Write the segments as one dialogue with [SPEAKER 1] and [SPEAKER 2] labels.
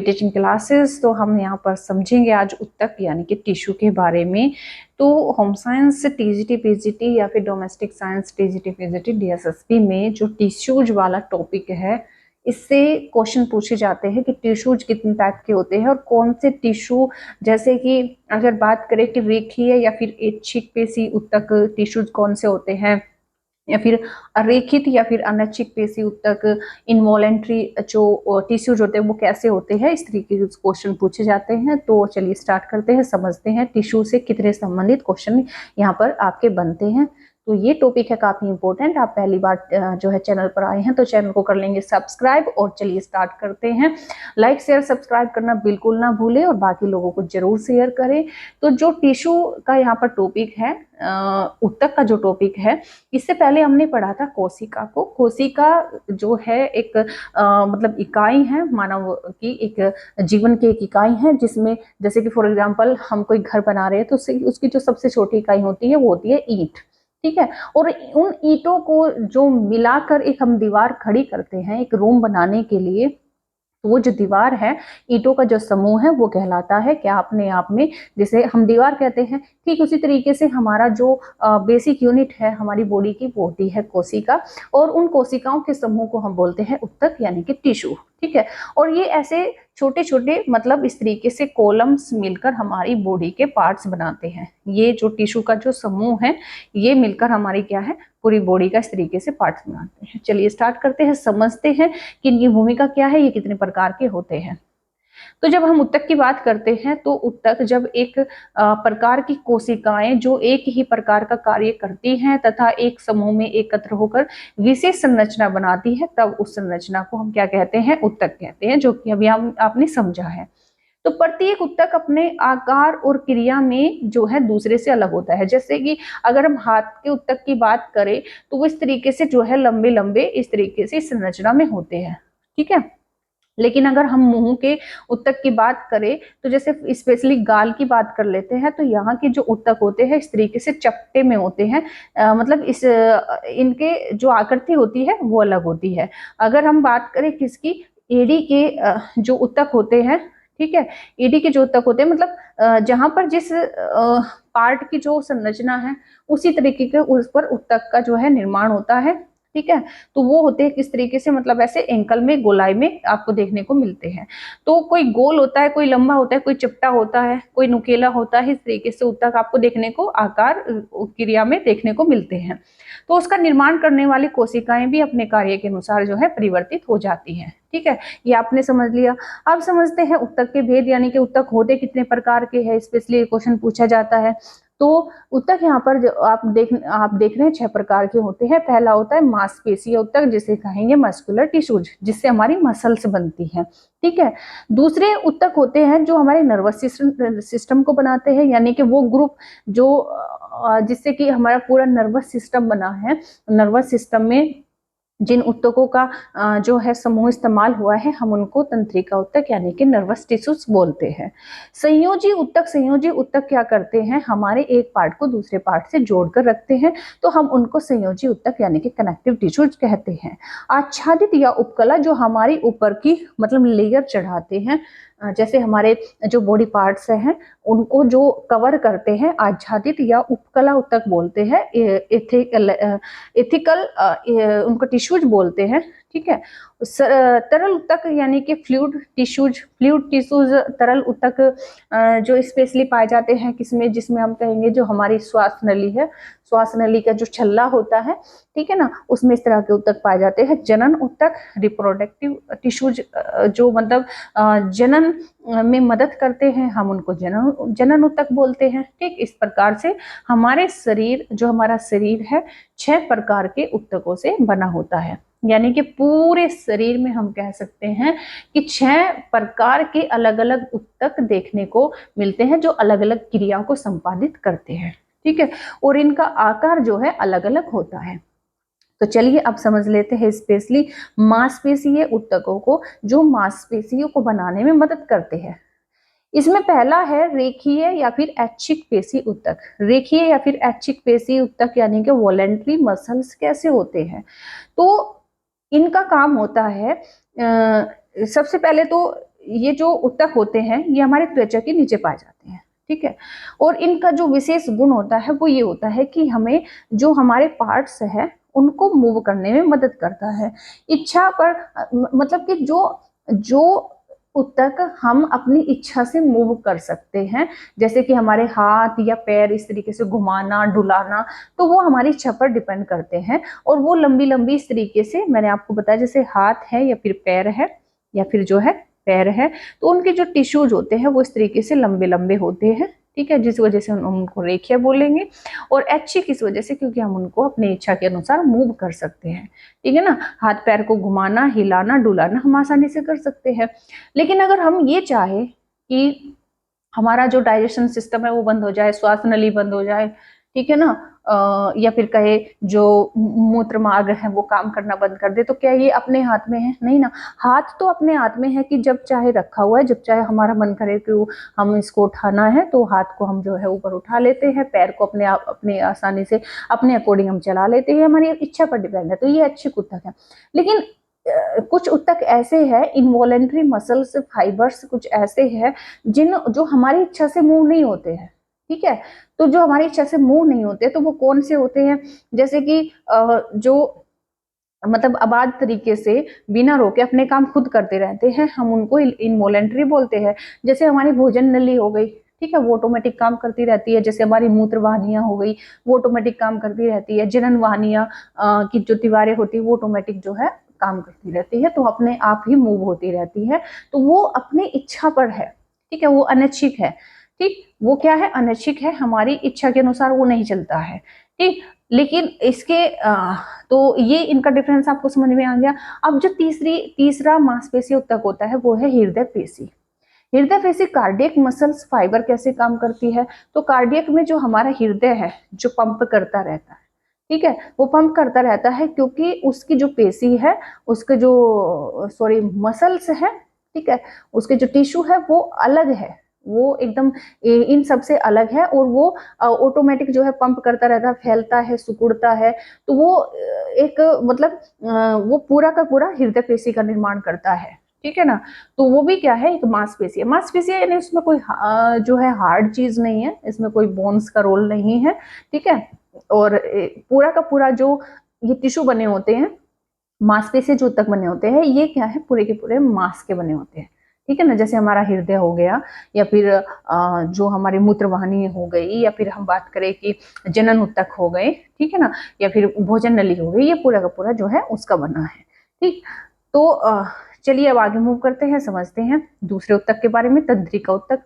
[SPEAKER 1] Teaching classes. तो हम यहाँ पर समझेंगे आज उत्तक यानी कि टिश्यू के बारे में। तो होम साइंस टीजीटी पीजीटी या फिर domestic science TGT PGT DSSP में जो टिश्यूज वाला टॉपिक है, इससे क्वेश्चन पूछे जाते हैं कि टिश्यूज कितने टाइप के होते हैं और कौन से टिश्यू, जैसे कि अगर बात करें कि रेखीय या फिर ऐच्छिक पेशी उत्तक टिश्यूज कौन से होते हैं, या फिर अरेखित या फिर अनैच्छिक पेशी उत्तक इनवॉलेंट्री जो टिश्यूज होते हैं वो कैसे होते हैं, इस तरीके के क्वेश्चन पूछे जाते हैं। तो चलिए स्टार्ट करते हैं, समझते हैं टिश्यू से कितने संबंधित क्वेश्चन यहाँ पर आपके बनते हैं। तो ये टॉपिक है काफी इंपॉर्टेंट। आप पहली बार जो है चैनल पर आए हैं तो चैनल को कर लेंगे सब्सक्राइब। और चलिए स्टार्ट करते हैं। लाइक शेयर सब्सक्राइब करना बिल्कुल ना भूलें और बाकी लोगों को जरूर शेयर करें। तो जो टिश्यू का यहाँ पर टॉपिक है, उत्तक का जो टॉपिक है, इससे पहले हमने पढ़ा था कोशिका को। कोशिका जो है एक मतलब इकाई है, मानव की एक जीवन की एक इकाई है, जिसमें जैसे कि फॉर एग्जांपल हम कोई घर बना रहे हैं तो उसकी जो सबसे छोटी इकाई होती है वो होती है ईंट, ठीक है। और उन ईंटों को जो मिलाकर एक हम दीवार खड़ी करते हैं एक रूम बनाने के लिए, तो वो जो दीवार है, ईंटों का जो समूह है, वो कहलाता है क्या अपने आप में, जिसे हम दीवार कहते हैं। ठीक उसी तरीके से हमारा जो बेसिक यूनिट है हमारी बॉडी की, वो होती है कोशिका। और उन कोशिकाओं के समूह को हम बोलते हैं उत्तक यानी कि टिश्यू, ठीक है। और ये ऐसे छोटे छोटे मतलब इस तरीके से कॉलम्स मिलकर हमारी बॉडी के पार्ट्स बनाते हैं। ये जो टिश्यू का जो समूह है, ये मिलकर हमारी क्या है, पूरी बॉडी का इस तरीके से पार्ट्स बनाते हैं। चलिए स्टार्ट करते हैं, समझते हैं कि इनकी भूमिका क्या है, ये कितने प्रकार के होते हैं। तो जब हम उत्तक की बात करते हैं तो उत्तक जब एक प्रकार की कोशिकाएं जो एक ही प्रकार का कार्य करती हैं तथा एक समूह में एकत्र होकर विशेष संरचना बनाती है, तब उस संरचना को हम क्या कहते हैं, उत्तक कहते हैं, जो कि अभी आपने समझा है। तो प्रत्येक उत्तक अपने आकार और क्रिया में जो है दूसरे से अलग होता है। जैसे कि अगर हम हाथ के उत्तक की बात करें तो वो इस तरीके से जो है लंबे लंबे इस तरीके से संरचना में होते हैं, ठीक है। लेकिन अगर हम मुंह के उत्तक की बात करें तो जैसे स्पेशली गाल की बात कर लेते हैं, तो यहाँ के जो उत्तक होते हैं इस तरीके से चपटे में होते हैं। मतलब इनके जो आकृति होती है वो अलग होती है। अगर हम बात करें किसकी, एड़ी के जो उत्तक होते हैं, ठीक है, ईडी के जो उत्तक होते हैं, मतलब जहां पर जिस पार्ट की जो संरचना है उसी तरीके के उस पर उत्तक का जो है निर्माण होता है, ठीक है। तो वो होते हैं किस तरीके से, मतलब ऐसे एंकल में, गोलाई में आपको देखने को मिलते हैं। तो कोई गोल होता है, कोई लंबा होता है, कोई चिपटा होता है, कोई नुकीला होता है। इस तरीके से उत्तक आपको देखने को आकार क्रिया में देखने को मिलते हैं। तो उसका निर्माण करने वाली कोशिकाएं भी अपने कार्य के अनुसार जो है परिवर्तित हो जाती हैं, ठीक है। ये आपने समझ लिया। अब समझते हैं उत्तक के भेद, यानी कि उत्तक होते कितने प्रकार के हैं, स्पेशली क्वेश्चन पूछा जाता है। तो उत्तक यहाँ पर जो आप देख रहे हैं 6 प्रकार के होते हैं। पहला होता है मांसपेशीय उत्तक, जिसे कहेंगे मस्कुलर टिश्यूज, जिससे हमारी मसल्स बनती हैं, ठीक है। दूसरे उत्तक होते हैं जो हमारे नर्वस सिस्टम को बनाते हैं, यानी कि वो ग्रुप जो जिससे कि हमारा पूरा नर्वस सिस्टम बना है। नर्वस सिस्टम में जिन उत्तकों का जो है समूह इस्तेमाल हुआ है, हम उनको तंत्रिका उत्तक यानी कि नर्वस टिश्यूज बोलते हैं। संयोजी उत्तक क्या करते हैं, हमारे एक पार्ट को दूसरे पार्ट से जोड़कर रखते हैं, तो हम उनको संयोजी उत्तक यानी कि कनेक्टिव टिश्यूज कहते हैं। आच्छादित या उपकला जो हमारी ऊपर की मतलब लेयर चढ़ाते हैं, जैसे हमारे जो बॉडी पार्ट्स हैं उनको जो कवर करते हैं, आच्छादित या उपकला उत्तक बोलते हैं। एथिकल उनको टिश्यूज बोलते हैं, ठीक है। तरल उत्तक यानी कि फ्लूइड टिश्यूज तरल उत्तक जो स्पेशली पाए जाते हैं किसमें, जिसमें हम कहेंगे जो हमारी श्वास नली है, श्वास नली का जो छल्ला होता है, ठीक है ना, उसमें इस तरह के उत्तक पाए जाते हैं। जनन उत्तक रिप्रोडक्टिव टिश्यूज जो मतलब जनन में मदद करते हैं, हम उनको जनन उत्तक बोलते हैं, ठीक। इस प्रकार से हमारे शरीर, जो हमारा शरीर है 6 प्रकार के उत्तकों से बना होता है। यानी कि पूरे शरीर में हम कह सकते हैं कि 6 प्रकार के अलग अलग उत्तक देखने को मिलते हैं, जो अलग अलग क्रियाओं को संपादित करते हैं, ठीक है। और इनका आकार जो है अलग अलग होता है। तो चलिए अब समझ लेते हैं स्पेशली मांसपेशीय उत्तकों को, जो मांसपेशियों को बनाने में मदद करते हैं। इसमें पहला है रेखीय या फिर ऐच्छिक पेशी उत्तक। रेखीय या फिर ऐच्छिक पेशी उत्तक यानी कि वॉलेंट्री मसल्स कैसे होते हैं, तो इनका काम होता है सबसे पहले तो ये जो उत्तक होते हैं ये हमारे त्वचा के नीचे पाए जाते हैं, ठीक है। और इनका जो विशेष गुण होता है वो ये होता है कि हमें जो हमारे पार्ट्स है उनको मूव करने में मदद करता है। इच्छा पर मतलब कि जो उत्तक हम अपनी इच्छा से मूव कर सकते हैं, जैसे कि हमारे हाथ या पैर इस तरीके से घुमाना डुलाना, तो वो हमारी इच्छा पर डिपेंड करते हैं। और वो लंबी लंबी इस तरीके से मैंने आपको बताया, जैसे हाथ है या फिर पैर है या फिर जो है पैर है, तो उनके जो टिश्यूज होते हैं वो इस तरीके से लंबे लंबे होते हैं, ठीक है, जिस वजह से हम उनको रेखीय बोलेंगे। और अच्छी किस वजह से, क्योंकि हम उनको अपनी इच्छा के अनुसार मूव कर सकते हैं, ठीक है ना। हाथ पैर को घुमाना हिलाना डुलाना हम आसानी से कर सकते हैं। लेकिन अगर हम ये चाहे कि हमारा जो डाइजेशन सिस्टम है वो बंद हो जाए, श्वास नली बंद हो जाए, ठीक है ना, या फिर कहे जो मूत्र मार्ग है वो काम करना बंद कर दे, तो क्या ये अपने हाथ में है? नहीं ना। हाथ तो अपने हाथ में है कि जब चाहे रखा हुआ है, जब चाहे हमारा मन करे कि हम इसको उठाना है तो हाथ को हम जो है ऊपर उठा लेते हैं, पैर को अपने आप अपने आसानी से अपने अकॉर्डिंग हम चला लेते हैं, हमारी इच्छा पर डिपेंड है। तो ये अच्छी उत्तक है। लेकिन कुछ उत्तक ऐसे हैं, इनवॉलेंट्री मसल्स फाइबर्स कुछ ऐसे हैं जो हमारी इच्छा से मूव नहीं होते हैं, ठीक है। तो जो हमारी इच्छा से मूव नहीं होते तो वो कौन से होते हैं? जैसे कि जो मतलब आबाद तरीके से बिना रोके अपने काम खुद करते रहते हैं, हम उनको इनवॉलेंट्री बोलते हैं। जैसे हमारी भोजन नली हो गई, ठीक है, वो ऑटोमेटिक काम करती रहती है। जैसे हमारी मूत्र वाहिनियां हो गई, वो ऑटोमेटिक काम करती रहती है। जनन वाहिनियां की जो दीवारें होती है वो ऑटोमेटिक जो है काम करती रहती है, तो अपने आप ही मूव होती रहती है। तो वो अपनी इच्छा पर है, ठीक है, वो अनैच्छिक है, ठीक। वो क्या है? अनैच्छिक है, हमारी इच्छा के अनुसार वो नहीं चलता है, ठीक। लेकिन इसके तो ये इनका डिफरेंस आपको समझ में आ गया। अब जो तीसरा मांसपेशी उत्तक होता है वो है हृदय पेशी। हृदय पेशी कार्डियक मसल्स फाइबर कैसे काम करती है? तो कार्डियक में जो हमारा हृदय है जो पंप करता रहता है, ठीक है, वो पंप करता रहता है क्योंकि उसकी जो पेशी है, उसके जो सॉरी मसल्स है, ठीक है, उसके जो टिश्यू है वो अलग है, वो एकदम इन सब से अलग है। और वो ऑटोमेटिक जो है पंप करता रहता है, फैलता है, सिकुड़ता है। तो वो एक मतलब वो पूरा का पूरा हृदय पेशी का निर्माण करता है, ठीक है ना। तो वो भी क्या है? एक मांसपेशी है। मांसपेशी यानी उसमें कोई जो है हार्ड चीज नहीं है, इसमें कोई बोन्स का रोल नहीं है, ठीक है। और पूरा का पूरा जो ये टिश्यू बने होते हैं, मांसपेशी जो तक बने होते हैं, ये क्या है? पूरे के पूरे मांस के बने होते हैं, ठीक है ना। जैसे हमारा हृदय हो गया, या फिर जो हमारी मूत्रवाहिनी हो गई, या फिर हम बात करें कि जनन उत्तक हो गए, ठीक है ना, या फिर भोजन नली हो गई, ये पूरा का पूरा जो है उसका बना है, ठीक। तो चलिए अब आगे मूव करते हैं, समझते हैं दूसरे उत्तक के बारे में, तंत्रिका उत्तक।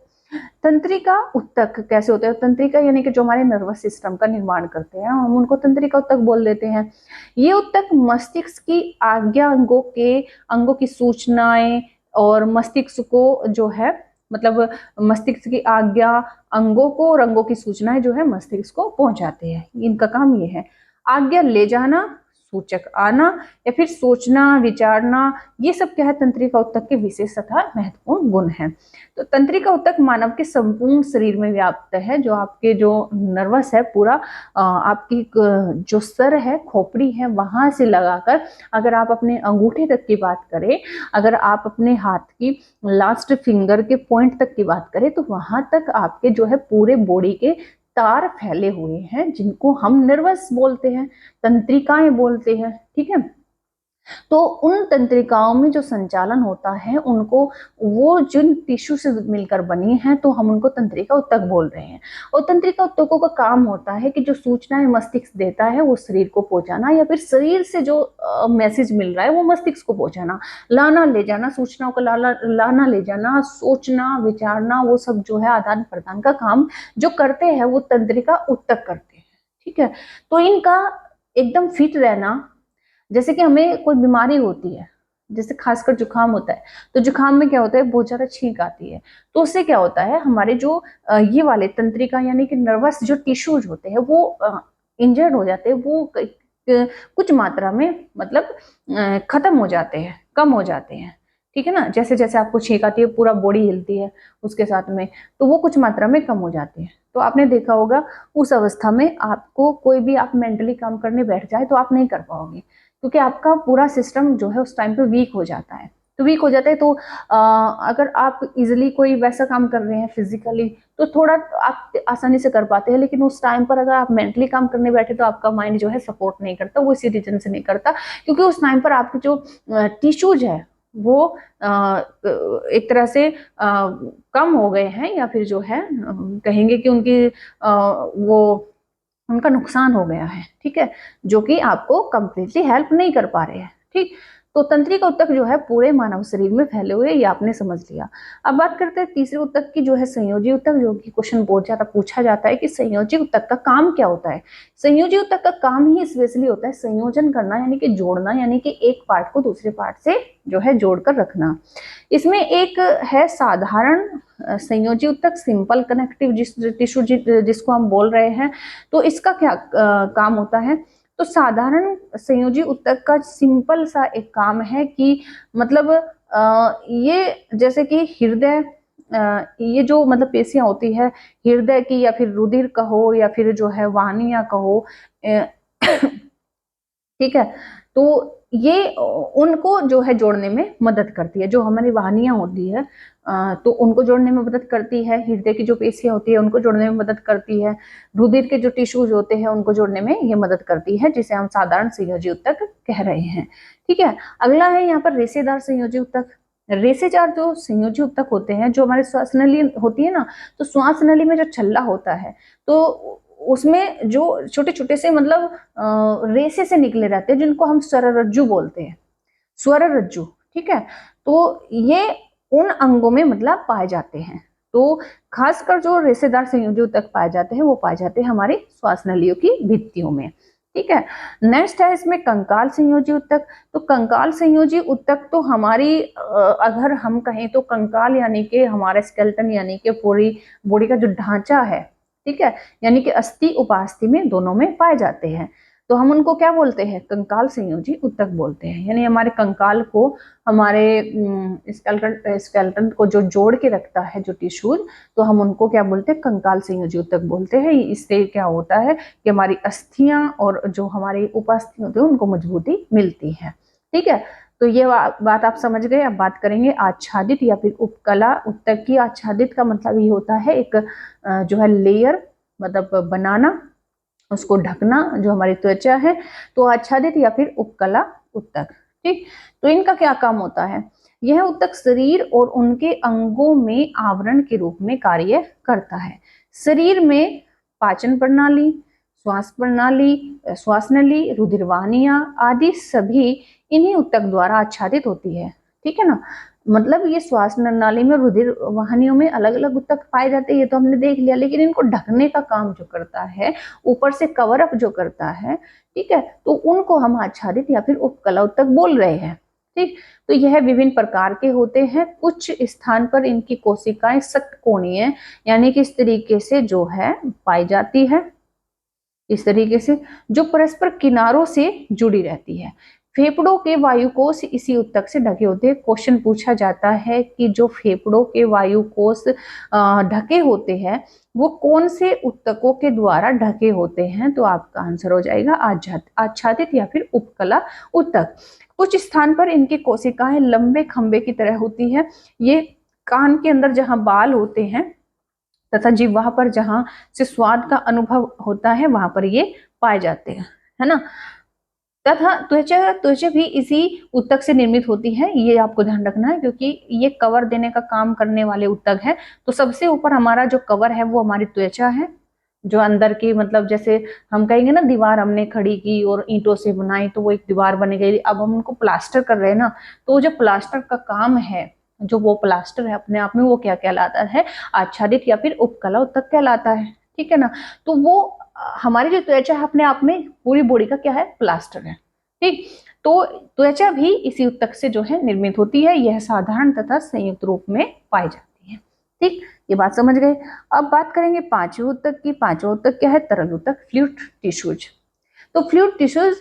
[SPEAKER 1] तंत्रिका उत्तक कैसे होते हैं? तंत्रिका यानी कि जो हमारे नर्वस सिस्टम का निर्माण करते हैं, हम उनको तंत्रिका उत्तक बोल देते हैं। ये उत्तक मस्तिष्क की आज्ञा अंगों की सूचनाएं और मस्तिष्क को जो है मतलब मस्तिष्क की आज्ञा अंगों को और अंगों की सूचनाएं जो है मस्तिष्क को पहुंचाते हैं। इनका काम ये है, आज्ञा ले जाना, सूचक आना, या फिर सोचना विचारना, ये सब क्या है? तंत्रिका उत्तक के विशेष तथा महत्वपूर्ण गुण हैं। तो तंत्रिका उत्तक मानव के संपूर्ण शरीर में व्याप्त है। जो आपके जो नर्वस है पूरा आपकी जो सर है, खोपड़ी है, वहां से लगाकर अगर आप अपने अंगूठे तक की बात करें, अगर आप अपने हाथ की लास्ट फिंगर के पॉइंट तक की बात करें, तो वहां तक आपके जो है पूरे बॉडी के तार फैले हुए हैं, जिनको हम नर्वस बोलते हैं, तंत्रिकाएं बोलते हैं, ठीक है। तो उन तंत्रिकाओं में जो संचालन होता है उनको, वो जिन टिश्यू से मिलकर बनी है, तो हम उनको तंत्रिका उत्तक बोल रहे हैं। और तंत्रिका उत्तकों का काम होता है कि जो सूचनाएं मस्तिष्क देता है वो शरीर को पहुंचाना, या फिर शरीर से जो मैसेज मिल रहा है वो मस्तिष्क को पहुंचाना, लाना ले जाना, सूचनाओं को लाना ले जाना, सोचना विचारना, वो सब जो है आदान प्रदान का काम जो करते हैं वो तंत्रिका उत्तक करते हैं, ठीक है। तो इनका एकदम फिट रहना, जैसे कि हमें कोई बीमारी होती है, जैसे खासकर जुकाम होता है, तो जुकाम में क्या होता है? बहुत ज्यादा छींक आती है, तो उससे क्या होता है? हमारे जो ये वाले तंत्रिका यानी कि नर्वस जो टिश्यूज होते हैं वो इंजर्ड हो जाते हैं, वो कुछ मात्रा में मतलब खत्म हो जाते हैं, कम हो जाते हैं, ठीक है ना। जैसे जैसे आपको छींक आती है पूरा बॉडी हिलती है उसके साथ में, तो वो कुछ मात्रा में कम हो जाती है। तो आपने देखा होगा उस अवस्था में आपको कोई भी आप मेंटली काम करने बैठ जाए तो आप नहीं कर पाओगे, क्योंकि आपका पूरा सिस्टम जो है उस टाइम पे वीक हो जाता है, तो वीक हो जाता है। तो अगर आप इजिली कोई वैसा काम कर रहे हैं फिजिकली तो थोड़ा आप आसानी से कर पाते हैं, लेकिन उस टाइम पर अगर आप मेंटली काम करने बैठे तो आपका माइंड जो है सपोर्ट नहीं करता, वो इसी रीजन से नहीं करता क्योंकि उस टाइम पर आपके जो टिश्यूज है वो एक तरह से कम हो गए हैं, या फिर जो है कहेंगे कि उनकी वो उनका नुकसान हो गया है, ठीक है, जो कि आपको कंप्लीटली हेल्प नहीं कर पा रहे हैं। ठीक, तो तंत्रिका ऊतक जो है पूरे मानव शरीर में फैले हुए, ये आपने समझ लिया। अब बात करते हैं तीसरे ऊतक की, जो है संयोजी ऊतक, जो कि क्वेश्चन बहुत ज्यादा पूछा जाता है कि संयोजी ऊतक का काम क्या होता है। संयोजी ऊतक का काम ही स्पेशली होता है संयोजन करना, यानी कि जोड़ना, यानी कि एक पार्ट को दूसरे पार्ट से जो है जोड़कर रखना। इसमें एक है साधारण संयोजी ऊतक, सिंपल कनेक्टिव टिश्यू जिसको हम बोल रहे हैं। तो इसका क्या काम होता है? तो साधारण संयोजी ऊतक का सिंपल सा एक काम है कि मतलब ये जैसे कि हृदय, ये जो मतलब पेशियां होती है हृदय की, या फिर रुधिर कहो, या फिर जो है वाहिनियां कहो, ठीक है, तो ये उनको जो है जोड़ने में मदद करती है। जो हमारी वाहिनियां होती है तो उनको जोड़ने में मदद करती है, हृदय की जो पेशियां होती है उनको जोड़ने में मदद करती है, रुधिर के जो टिश्यूज होते हैं उनको जोड़ने में ये मदद करती है, जिसे हम साधारण संयोजी ऊतक कह रहे हैं। ठीक है, अगला है यहाँ पर रेशेदार संयोजी ऊतक। रेशेदार जो संयोजी ऊतक होते हैं, जो हमारे श्वास नली होती है ना, तो श्वास नली में जो छल्ला होता है तो उसमें जो छोटे छोटे से मतलब रेसे से निकले रहते हैं, जिनको हम स्वररज्जु बोलते हैं, स्वररज्जु। ठीक है, तो ये उन अंगों में मतलब पाए जाते हैं। तो खासकर जो रेशेदार संयोजी ऊतक पाए जाते हैं वो पाए जाते हैं हमारी श्वास नलियों की भित्तियों में। ठीक है, नेक्स्ट है इसमें कंकाल संयोजी ऊतक। तो कंकाल संयोजी ऊतक तो हमारी अगर हम कहें तो कंकाल यानी कि हमारा स्केलेटन, यानी कि पूरी बॉडी का जो ढांचा है, ठीक है, यानी कि अस्थि उपास्थि में दोनों में पाए जाते हैं। तो हम उनको क्या बोलते हैं? कंकाल संयोजी ऊतक बोलते हैं। यानी हमारे कंकाल को, हमारे स्केलेटन को जो जोड़ के रखता है जो टिश्यूज, तो हम उनको क्या बोलते हैं? कंकाल संयोजी ऊतक बोलते हैं। इससे क्या होता है कि हमारी अस्थियां और जो हमारी उपास्थि होती है उनको मजबूती मिलती है। ठीक है, तो ये बात आप समझ गए। अब बात करेंगे आच्छादित या फिर उपकला ऊतक की। आच्छादित का मतलब ये होता है एक जो है लेयर, मतलब बनाना, उसको ढकना, जो हमारी त्वचा है। तो आच्छादित या फिर उपकला ऊतक। ठीक, तो इनका क्या काम होता है? यह ऊतक शरीर और उनके अंगों में आवरण के रूप में कार्य करता है। शरीर में पाचन प्रणाली, श्वास प्रणाली, श्वास नली, रुधिर वाहिनियां आदि सभी इन्हीं ऊतक द्वारा आच्छादित होती है। ठीक है ना, मतलब ये श्वास नाली में, रुधिर वाहिनियों में अलग अलग ऊतक पाए जाते हैं, ये तो हमने देख लिया, लेकिन इनको ढकने का काम जो करता है, ऊपर से कवर अप जो करता है, ठीक है, तो उनको हम आच्छादित या फिर उपकला ऊतक बोल रहे हैं। ठीक, तो यह विभिन्न प्रकार के होते हैं। कुछ स्थान पर इनकी कोशिकाएं षटकोणीय यानी कि इस तरीके से जो है पाई जाती है, इस तरीके से जो परस्पर किनारों से जुड़ी रहती है। फेफड़ों के वायुकोश इसी ऊतक से ढके होते हैं। क्वेश्चन पूछा जाता है कि जो फेफड़ों के वायुकोश ढके होते हैं वो कौन से ऊतकों के द्वारा ढके होते हैं? तो आपका आंसर हो जाएगा आच्छादित या फिर उपकला ऊतक। कुछ स्थान पर इनकी कोशिकाएं लंबे खंबे की तरह होती है। ये कान के अंदर जहां बाल होते हैं तथा जिह्वा पर जहां से स्वाद का अनुभव होता है वहां पर ये पाए जाते हैं, है ना। तथा त्वचा त्वचा भी इसी ऊतक से निर्मित होती है, ये आपको ध्यान रखना है, क्योंकि ये कवर देने का काम करने वाले ऊतक है। तो सबसे ऊपर हमारा जो कवर है वो हमारी त्वचा है, जो अंदर की, मतलब जैसे हम कहेंगे ना दीवार हमने खड़ी की और ईंटों से बनाई तो वो एक दीवार बन गई, अब हम उनको प्लास्टर कर रहे हैं ना, तो जो प्लास्टर का काम है, जो वो प्लास्टर है अपने आप में, वो क्या कहलाता है? आच्छादित या फिर उपकला ऊतक कहलाता है। ठीक है ना, तो वो हमारी जो त्वचा है अपने आप में पूरी बॉडी का क्या है? प्लास्टर है। ठीक, तो त्वचा भी इसी ऊतक से जो है निर्मित होती है। यह साधारण तथा संयुक्त रूप में पाई जाती है। ठीक, ये बात समझ गए। अब बात करेंगे पांचवें ऊतक की। पांचवा ऊतक क्या है? तरल ऊतक, फ्लूइड टिश्यूज। तो फ्लूइड टिश्यूज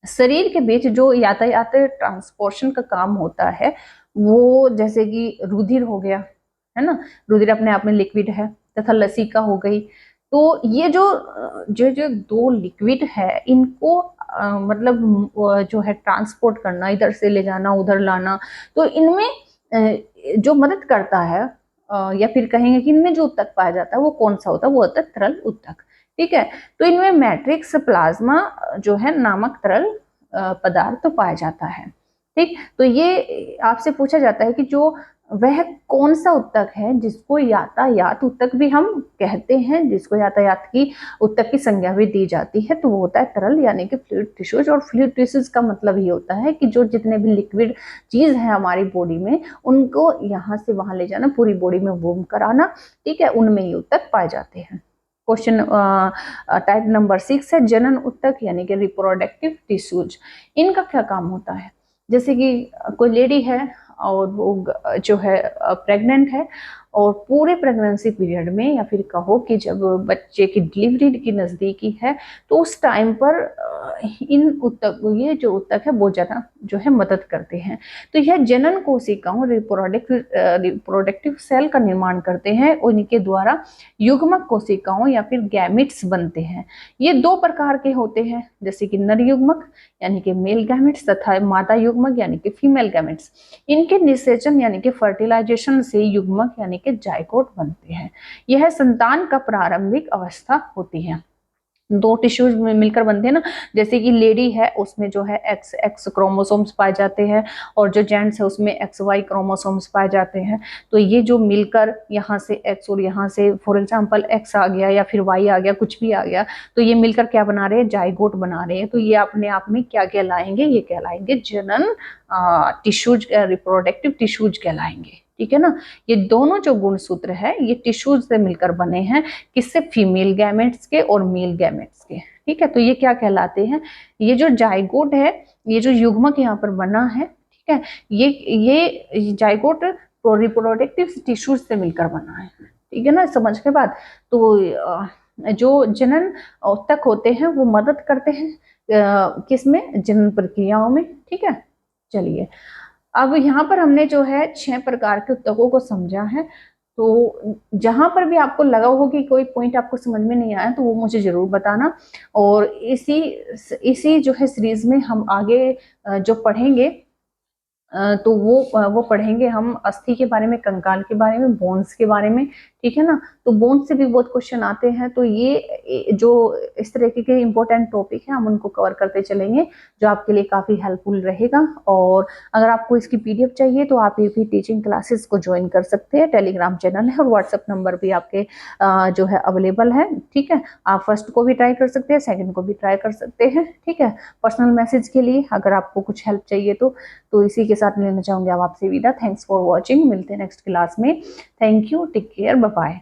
[SPEAKER 1] शरीर के बीच जो यातायात ट्रांसपोर्शन का काम होता है, वो जैसे कि रुधिर हो गया, है ना, रुधिर अपने आप में लिक्विड है, तथा लसिका हो गई। तो ये जो जो जो दो लिक्विड है, इनको मतलब जो है ट्रांसपोर्ट करना, इधर से ले जाना उधर लाना, तो इनमें जो मदद करता है या फिर कहेंगे कि इनमें जो उत्तक पाया जाता है वो कौन सा होता है, वो होता है तरल उत्तक। ठीक है, तो इनमें मैट्रिक्स प्लाज्मा जो है नामक तरल पदार्थ पाया जाता है। ठीक, तो ये आपसे पूछा जाता है कि जो वह कौन सा उत्तक है जिसको यातायात उत्तक भी हम कहते हैं, जिसको यातायात की उत्तक की संज्ञा भी दी जाती है, तो वो होता है तरल यानी कि फ्लूइड टिश्यूज। और फ्लूइड टिश्यूज का मतलब ये होता है कि जो जितने भी लिक्विड चीज है हमारी बॉडी में उनको यहाँ से वहां ले जाना, पूरी बॉडी में मूव कराना। ठीक है, उनमें ये उत्तक पाए जाते हैं। क्वेश्चन टाइप नंबर 6 है जनन उत्तक यानी कि रिप्रोडक्टिव टिश्यूज। इनका क्या काम होता है? जैसे कि कोई लेडी है और वो जो है प्रेग्नेंट है, और पूरे प्रेगनेंसी पीरियड में या फिर कहो कि जब बच्चे की डिलीवरी की नज़दीकी है, तो उस टाइम पर इन उत्तक, ये जो उत्तक है वो जना जो है मदद करते हैं। तो यह जनन कोशिकाओं रिप्रोडक्टिव सेल का निर्माण करते हैं और इनके द्वारा युग्मक कोशिकाओं या फिर गैमिट्स बनते हैं। ये दो प्रकार के होते हैं, जैसे कि नर युग्मक यानी कि मेल गैमेट्स तथा मादा युग्मक यानी कि फीमेल गैमेट्स। इनके निषेचन यानी कि फर्टिलाइजेशन से युग्मक यानी कि जायगोट बनते हैं। यह संतान का प्रारंभिक अवस्था होती है। दो टिश्यूज में मिलकर बनते हैं ना, जैसे कि लेडी है उसमें जो है एक्स एक्स क्रोमोसोम्स पाए जाते हैं और जो जेंट्स है उसमें एक्स वाई क्रोमोसोम्स पाए जाते हैं। तो ये जो मिलकर यहाँ से एक्स और यहाँ से फॉर एग्जांपल एक्स आ गया या फिर वाई आ गया, कुछ भी आ गया, तो ये मिलकर क्या बना रहे हैं? जाइगोट बना रहे हैं। तो ये अपने आप में क्या कहलाएंगे? ये कहलाएंगे जनन टिश्यूज, रिप्रोडक्टिव टिश्यूज कहलाएंगे। ठीक है ना, ये दोनों जो गुणसूत्र है ये टिश्यूज से मिलकर बने हैं, किससे? फीमेल गैमेट्स के और मेल गैमेट्स के। ठीक है, तो ये क्या कहलाते हैं? ये जो जाइगोट है, ये जो युग्मक यहाँ पर बना है, ठीक है, ये जाइगोट रिप्रोडक्टिव टिश्यूज से मिलकर बना है। ठीक है ना, समझ के बाद तो जो जनन उत्तक होते हैं वो मदद करते हैं किसमें? जनन प्रक्रियाओं में। ठीक है, चलिए अब यहाँ पर हमने जो है 6 प्रकार के उत्तकों को समझा है। तो जहां पर भी आपको लगा हो कि कोई पॉइंट आपको समझ में नहीं आया तो वो मुझे जरूर बताना। और इसी जो है सीरीज में हम आगे जो पढ़ेंगे तो वो पढ़ेंगे हम अस्थि के बारे में, कंकाल के बारे में, बोन्स के बारे में। ठीक है ना, तो बोन्स से भी बहुत क्वेश्चन आते हैं, तो ये जो इस तरीके के इंपॉर्टेंट टॉपिक है हम उनको कवर करते चलेंगे, जो आपके लिए काफी हेल्पफुल रहेगा। और अगर आपको इसकी पीडीएफ चाहिए तो आप ये भी टीचिंग क्लासेस को ज्वाइन कर सकते हैं। टेलीग्राम चैनल है और व्हाट्सएप नंबर भी आपके जो है अवेलेबल है। ठीक है, आप फर्स्ट को भी ट्राई कर सकते हैं, सेकंड को भी ट्राई कर सकते हैं। ठीक है, पर्सनल मैसेज के लिए अगर आपको कुछ हेल्प चाहिए तो इसी के साथ लेना चाहूंगी अब आपसे विदा। थैंक्स फॉर वॉचिंग, मिलते हैं नेक्स्ट क्लास में। Thank you, take care, bye bye.